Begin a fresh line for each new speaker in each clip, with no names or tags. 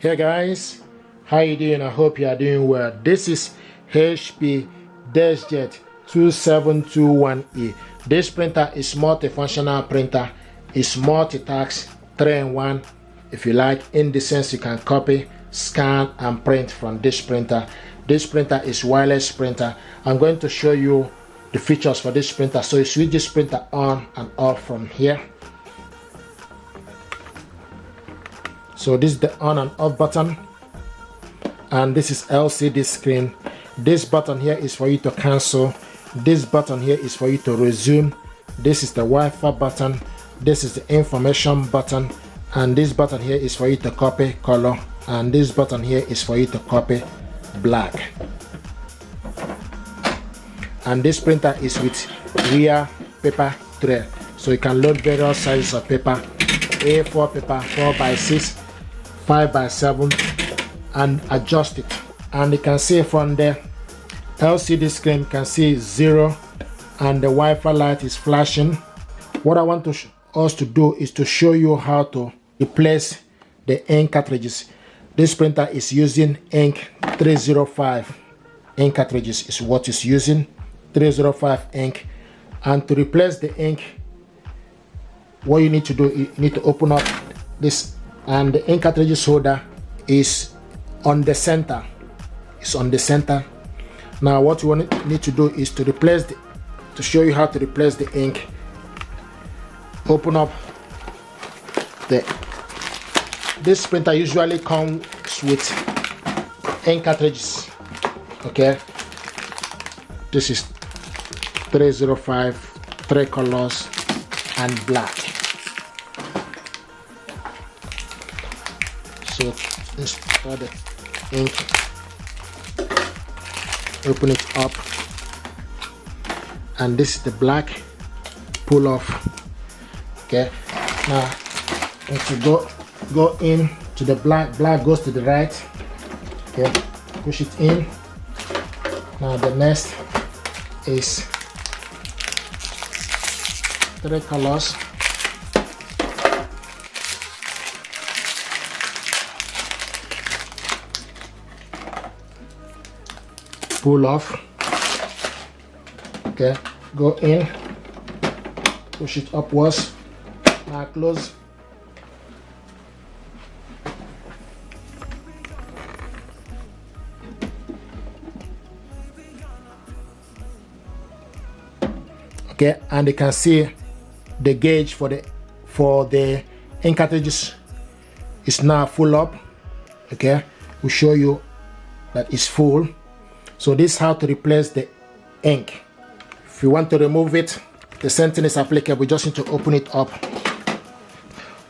Hey guys, how you doing? I hope you are doing well. This is HP DESKJET 2721E. This printer is multifunctional printer. It's multitask, 3-in-1. If you like, in the sense you can copy, scan and print from this printer. This printer is wireless printer. I'm going to show you the features for this printer. So you switch this printer on and off from here. So this is the on and off button, and this is LCD screen. This button here is for you to cancel. This button here is for you to resume. This is the Wi-Fi button. This is the information button, and this button here is for you to copy color, and this button here is for you to copy black. And this printer is with rear paper tray, so you can load various sizes of paper: A4 paper, 4x6, 5x7, and adjust it. And you can see from the LCD screen, you can see 0 and the Wi-Fi light is flashing. What I want us to do is to show you how to replace the ink cartridges. This printer is using ink 305 ink cartridges is what it's using, 305 ink. And to replace the ink, what you need to do, you need to open up this, and the ink cartridges holder is on the center. It's on the center. Now what you need to do is to replace to show you how to replace the ink. Open up this printer usually comes with ink cartridges. Okay, this is 305, 3 colors and black. So install the ink, open it up, and this is the black. Pull off. Okay, now if you go in to the black goes to the right. Okay, push it in. Now the next is 3 colors. Pull off. Okay, go in, push it upwards. Now close. Okay, and you can see the gauge for the ink cartridges is now full up. Okay, we'll show you that it's full. So this is how to replace the ink. If you want to remove it, the same thing is applicable. You just need to open it up.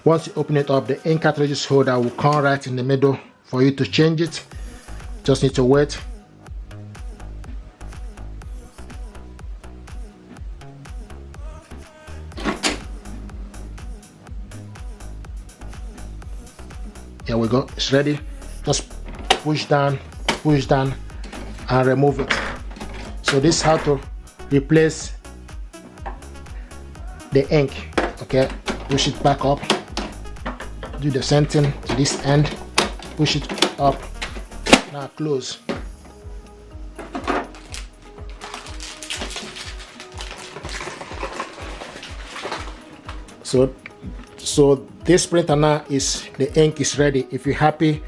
Once you open it up, the ink cartridges holder will come right in the middle for you to change it. Just need to wait. Here we go, it's ready. Just push down and remove it. So this is how to replace the ink. Okay, push it back up, do the same thing to this end, push it up. Now close. So this printer now is, the ink is ready. If you're happy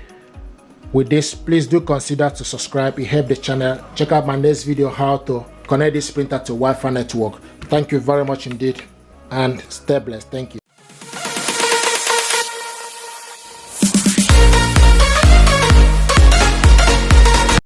with this, please do consider to subscribe. It helps the channel. Check out my next video how to connect this printer to Wi-Fi network. Thank you very much indeed, and stay blessed. Thank you.